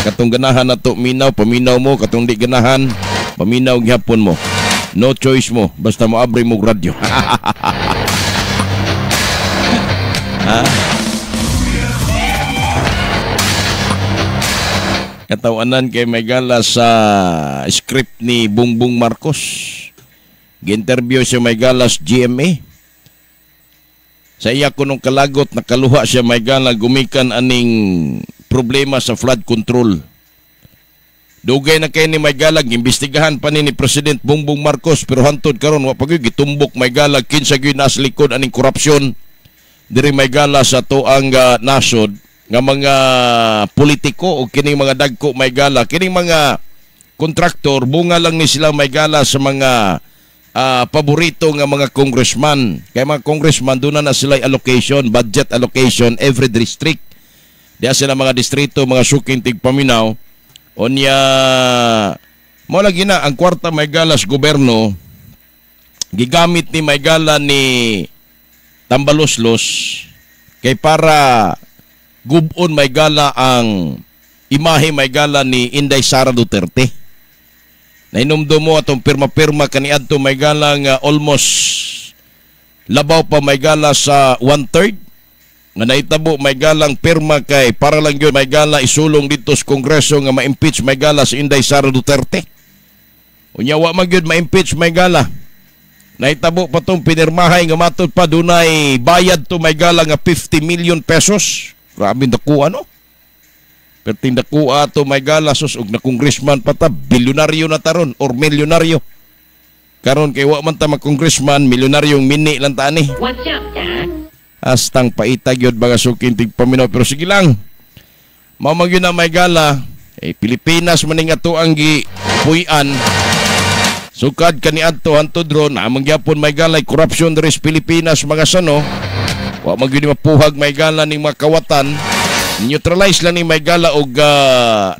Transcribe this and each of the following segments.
Katong ganahan na to minaw, paminaw mo. Katong di ganahan, paminaw gyapon mo. No choice mo, basta mo abri mo radyo. Ha? Katawanan kay may gala sa script ni Bongbong Marcos. Gi-interview siya may gala sa GMA. Sa iya kunong kalagot, nakaluha siya may gala gumikan aning problema sa flood control. Dugay na kay ni may galag, imbestigahan pa ni President Bongbong Marcos, pero hantod karon wa pagyo gitumbok may galag kinsa gyud nas likod aning korupsyon diri may gala sa tuang nasod nga mga politiko o kining mga dagko may gala, kining mga kontraktor bunga lang ni sila may gala sa mga paborito nga mga congressman. Kaya mga congressman doon na sila allocation, budget allocation every district. Diya sila mga distrito, mga suking tigpaminaw. Onya mo lagi na ang kwarta may gala sa gobyerno gigamit ni may gala ni Tambaloslos kay para gubon may gala ang imahe may gala ni Inday Sara Duterte. Nainumdo mo atong pirma-pirma kaniadto may gala nga almost labaw pa may gala sa 1/3 nga naitabo may galang pirma kay para lang yun may gala isulong dito sa Kongreso nga ma-impeach may gala si Inday Sara Duterte. Unyawa man yun ma-impeach may gala. Naitabo pa tong pinirmahay nga matod pa dunay bayad to may gala nga 50 million pesos. Grabe nakuha no? Pero tindakuha to may gala sus og na congressman pa ta bilyonaryo na taron or milyonaryo. Karon kay wa man ta mag-congressman, milyonaryong mini lang ta ani. What's up, Dad? Astang paitag yun mga suking tigpaminaw. Pero sige lang, mamang yun na may gala, Pilipinas maning ato ang gipuyan. Sukad kaniadto hantod ron, amang gyapon may gala, korupsyon diri sa Pilipinas mga sano. Wa man gyud mapuhag may gala ning mga kawatan. Neutralize lang ni may gala og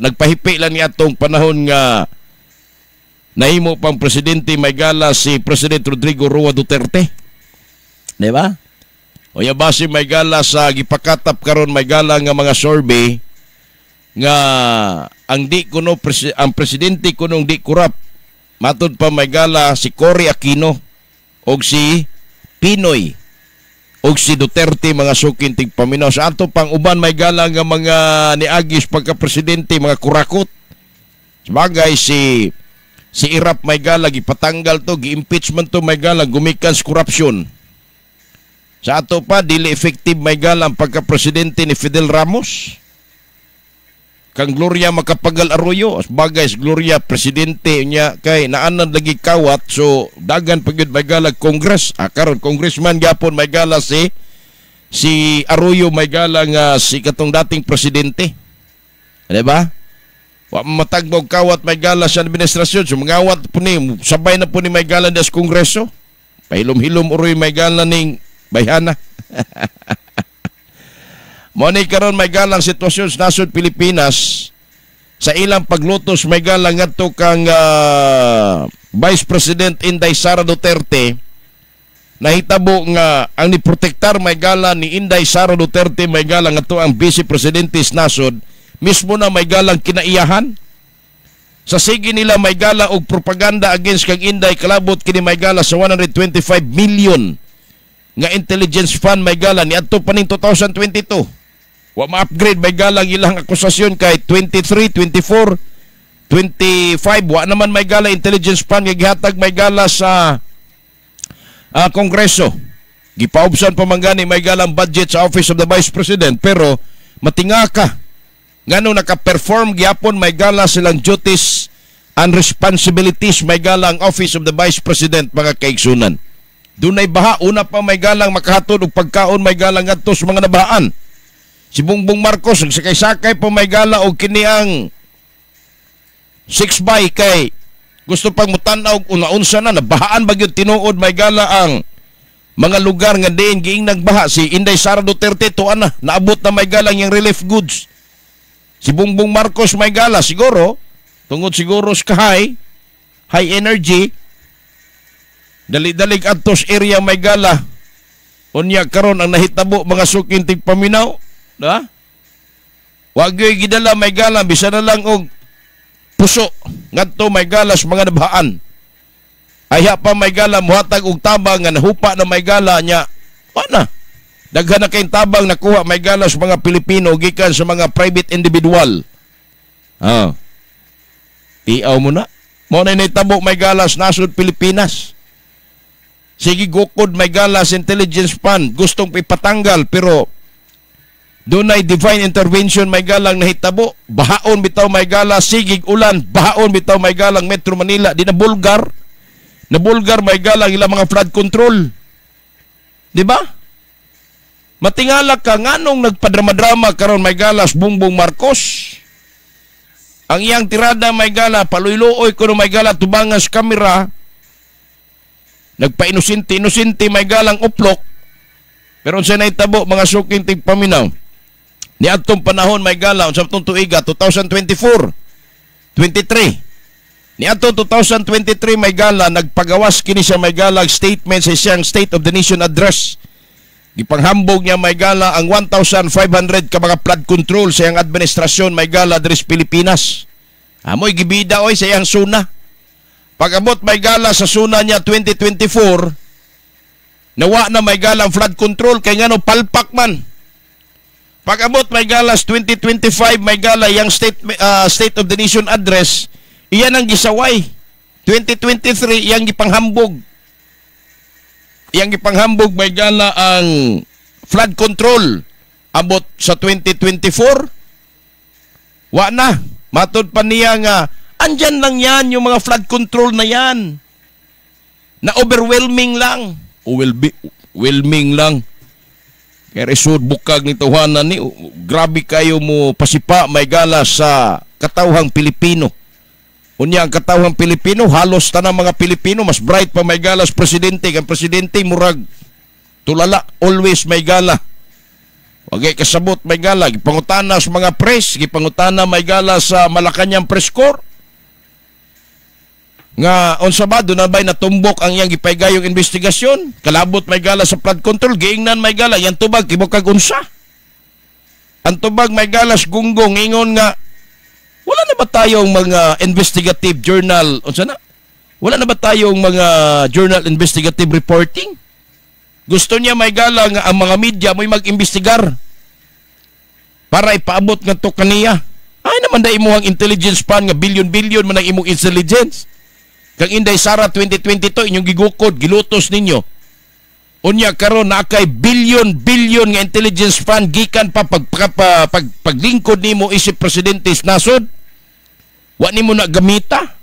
nagpahipi lang ni atong panahon nga nahimo pang presidente may gala si President Rodrigo Roa Duterte. Di ba? O ya base may gala sa gipakatap karon may gala nga mga survey nga ang di kuno ang presidente kunong di korap. Matod pa may gala si Cory Aquino og si Pinoy og si Duterte mga sukin tigpaminaw. Sa ato pang uban may gala nga mga niagis pagka-presidente mga kurakot. Sabagay si Irap may gala gipatanggal to, gi-impeachment to may gala gumikan sa korupsyon. Sa ato pa dili effective may gala ang pagka-presidente ni Fidel Ramos. Kang Gloria Macapagal Arroyo, sabagay si Gloria presidente niya kay naanan lagi kawat so dagan pagyud may gala Congress. Karon congressman gyapon may gala si Arroyo may gala nga si katong dating presidente. Di ba? Wa matagmog kawat may gala sa administrasyon. So mangawat po ni, sabay na po ni may gala sa Kongreso. Pahilom-hilom uroy may gala ning bayhana. Money karon may galang sitwasyon sa nasod Pilipinas sa ilang paglutos may galang ngadto kang Vice President Inday Sara Duterte. Nahitabo nga ang niprotektar may gala ni Inday Sara Duterte may galang ngadto ang Vice Presidente sa nasod mismo na may galang kinaiyahan. Sa sige nila may gala og propaganda against kang Inday kalabot kini may gala sa 125 million nga intelligence fund may gala ni adto pa ning 2022. Wa ma-upgrade may galang ilang akusasyon kay 23, 24, 25 wa naman may gala intelligence fund nga gihatag may gala sa Kongreso. Gipaubsan pa man gani may galang budget sa Office of the Vice President pero matinga ka ngano naka-perform gyapon may gala silang duties and responsibilities may galang Office of the Vice President mga kaigsunan. Dunay baha una pa may galang makahatod og pagkaon may galang ngadto sa mga nabahaan. Si Bongbong Marcos nagsakay-sakay pa may gala og kini ang 6x kay gusto pang mutanaw og una-unsa na nabahaan bagyod tinuod may gala ang mga lugar nga diin giing nagbaha. Si Inday Sara Duterte tuan na naabot na may galang yung relief goods. Si Bongbong Marcos may gala siguro tungod siguro sa high energy dali-dalig atos area may gala unya karon ang nahitabo mga sukin tigpaminaw. Diba? Wag yo'y gidala may gala, bisa na lang og puso. Ngadto may galas mga nabhaan. Aya pa may gala, muhatag og tabang nga nahupa na may gala niya. Wala. Daghan na kayong tabang nakuha may galas mga Pilipino gikan sa mga private individual. Tiaw mo na. Mo na nitabo may galas nasod Pilipinas. Sige gukod may galas intelligence fund. Gustong ipatanggal pero doon ay divine intervention may galang nahitabo. Bahaon bitaw may gala, sigig ulan. Bahaon bitaw may galang Metro Manila. Di na bulgar. Na bulgar may galang ilang mga flood control. Di ba? Matingala ka nganong nagpadrama-drama karon may galas Bongbong Marcos. Ang iyang tirada may gala, paluyloy ko no may gala tubangas kamera. Nagpa-inusinti may galang uplok. Pero sa naitabo mga suking tigpaminaw. Ni atong panahon may gala sa atong tuiga 2024 23 ni atong 2023 may gala nagpagawas kini sa may gala statement sa siyang State of the Nation address. Gipanghambog niya may gala ang 1,500 ka mga flood control sa iyang administrasyon may gala diri sa Pilipinas. Amoy gibida oy sa iyang suna. Pag-abot may gala sa suna niya 2024 nawa na may galang flood control kay ngano palpak man. Pag-abot may galas 2025 may gala yang State of the Nation address, iyan ang gisaway. 2023 iyang gipanghambog. Iyang gipanghambog may gala ang flood control. Abot sa 2024 wa na. Matod pa niya nga andyan lang yan yung mga flood control na yan. Na overwhelming lang. Overwhelming lang. Kaya resod bukag ni tuhanan ni grabe kayo mo pasipa may gala sa katawhang Pilipino. Unya ang katawhang Pilipino halos tanang mga Pilipino mas bright pa may gala sa presidente. Ang presidente murag tulala always may gala. Wagay kasabot may gala gipangutana sa mga press, gipangutana may gala sa Malacañang press corps. Nga on Sabado na ba'y natumbok ang iyang gipaygayong investigasyon, kalabot may gala sa flood control, giingnan may gala yan tubag tibok kag unsa. Ang tubag may galas gunggong ingon nga wala na ba tayong mga investigative journal unsa na? Wala na ba tayong mga journal investigative reporting? Gusto niya may gala nga ang mga media mo'y mag-imbestigar para ipaabot nga to kaniya. Ay naman da imuhang intelligence fund nga billion-billion man ang imong intelligence. Kang Inday Sara 2022 inyong gigukod, gilutos ninyo. Unya karon na kay billion nga intelligence fund gikan pa paglingkod nimo isip presidente nasod. Wa nimo na gamita.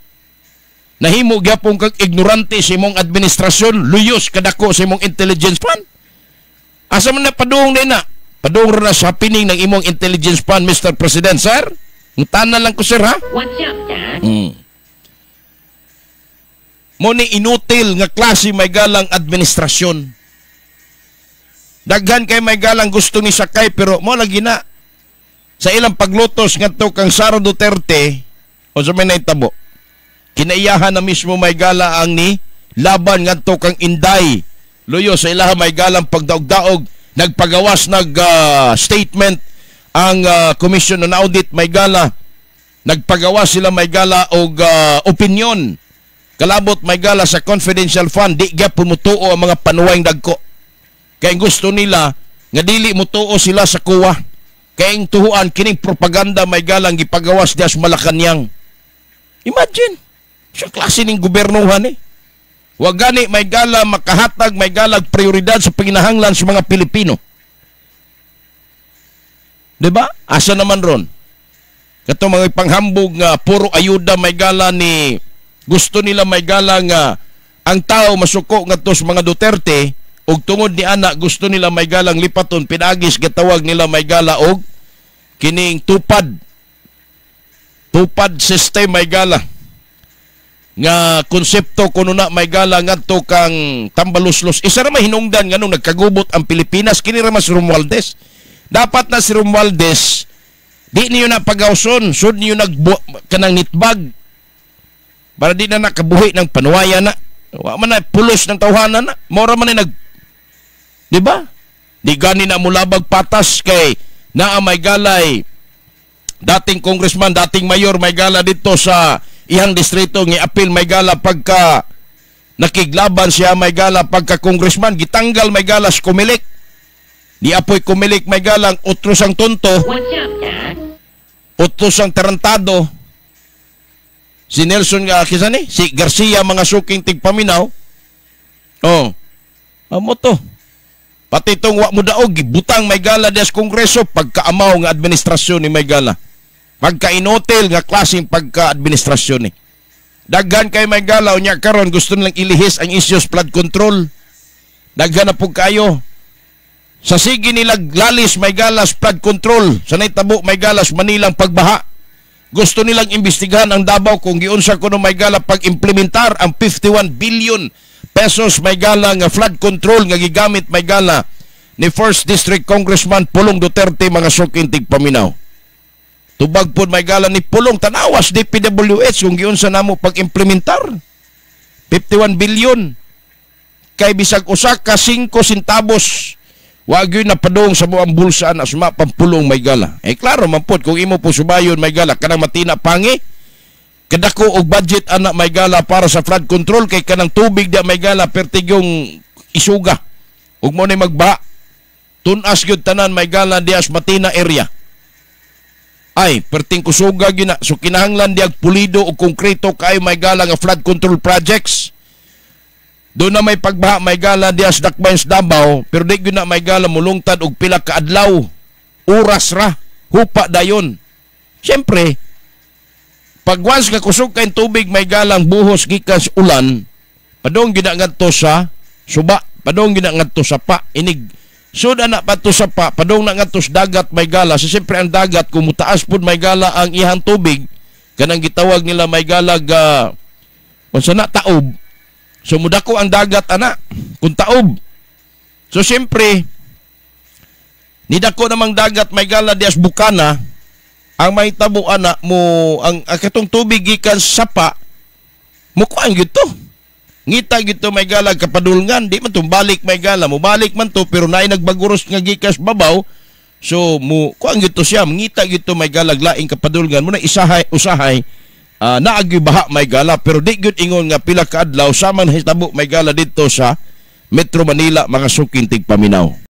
Nahimo gyapon kag ignorante sa imong administrasyon, luyos kadako sa imong intelligence fund. Asa man na padung na? Padung ra sa happening ng imong intelligence fund, Mr. President, sir? Ngutana lang ko, sir, ha? What's up, Dad? Mo ni inutil nga klase may galang administrasyon. Daghan kay may galang gusto ni sakay pero mo lagi na sa ilang paglutos ngadto kang Sara Duterte o sa may naitabo. Kinaiyahan na mismo may gala ang ni laban ngadto kang Inday. Luyo sa ilaha may galang pagdaog-daog nagpagawas statement ang Commission on Audit may gala. Nagpagawas sila may gala og opinion. Kalabot may gala sa confidential fund, di gyapon mutuo ang mga panuwayng dagko. Kaya gusto nila nga dili mutuo sila sa kuwa. Kaya tuhuan kining propaganda may galang gipagawas diya sa Malacañang. Imagine, siya klase ning gobernuhan eh. Wa gani may gala makahatag may galag prioridad sa panginahanglan sa mga Pilipino. 'Di ba? Asa naman ron? Kato mga panghambog nga puro ayuda may gala ni gusto nila may gala nga ang tao masuko ngadto sa mga Duterte ug tungod ni ana gusto nila may galang lipaton pinagis gatawag nila may gala og kining tupad system may gala nga konsepto kuno na may gala ngadto kang tambaluslos. Isa ra may hinungdan nganong nagkagubot ang Pilipinas kini ra mas Romualdez. Dapat na si Romualdez di niyo na pagawson sud niyo kanang nitbag para di na nakabuhi ng panuwaya na. Wa man na pulos ng tawhanan na. Mora man na di ba? Di gani na mulabag patas kay naa may galay dating congressman, dating mayor may gala dito sa iyang distrito ng apil may gala pagka nakiglaban siya may gala pagka congressman, gitanggal may gala sa kumilik. Di apoy kumilik may galang utros ang tonto. Utros ang tarantado. Si Nelson nga kisani, si Garcia mga suking tigpaminaw. Oh. Amo to. Pati itong wak mo daog, butang may gala des kongreso pagkaamaw nga administrasyon ni may gala. Pagka-inotel nga klaseng pagka-administrasyon ni. Daghan kay may gala, unya karon gusto nilang ilihis ang issues flood control. Daghan na po kayo. Sa sige nila lalis may galas flood control. Sa naitabo may galas Manilang pagbaha. Gusto nilang imbestigahan ang Davao kung giunsa kuno may gala pag-implementar ang 51 billion pesos may gala nga flood control nga gigamit may gala ni 1st District Congressman Pulong Duterte mga suking tigpaminaw. Tubag po may gala ni Pulong tanawas DPWH kung giunsa namo pag-implementar 51 billion kay bisag usa ka 5 centavos wag yun napadong sa buong bulsa na suma pampulong may gala. Klaro man po kung imo po subayon may gala kanang matina pangi kadako og budget anak may gala para sa flood control kay kanang tubig da may gala pertigyong isuga ug mo ni magba tunas gyud tanan may gala dias matina area ay perting kusuga gina so kinahanglan diag pulido og konkreto kay may gala nga flood control projects. Doon na may pagbaha may gala dias Dakbayan sa Davao pero di gyud na may gala mulungtad og pila ka adlaw oras ra hupa dayon. Siyempre pag once nga kusog kay tubig may galang buhos gikan sa ulan padong gyud ngadto sa suba padong gyud ngadto sa pa inig sud ana pato sa pa padong na ngadto sa dagat may gala so siyempre ang dagat kung mutaas pud may gala ang ihang tubig kanang gitawag nila may galag unsa na taob. So mudako ang dagat ana kung taob. So siyempre nidako namang dagat may gala dias bukana ang may tabo ana mo ang katong tubig gikan sa sapa mo kuan gyud to. Ngita gyud to may gala kapadulngan di man to balik may gala mo balik man to pero naay nagbaguros nga gikas babaw so mo kuan gyud to siya ngita gyud to may gala laing kapadulngan mo na usahay naagi baha may gala pero di gyud ingon nga pila ka adlaw sama na hitabo may gala didto sa Metro Manila mga suking tigpaminaw.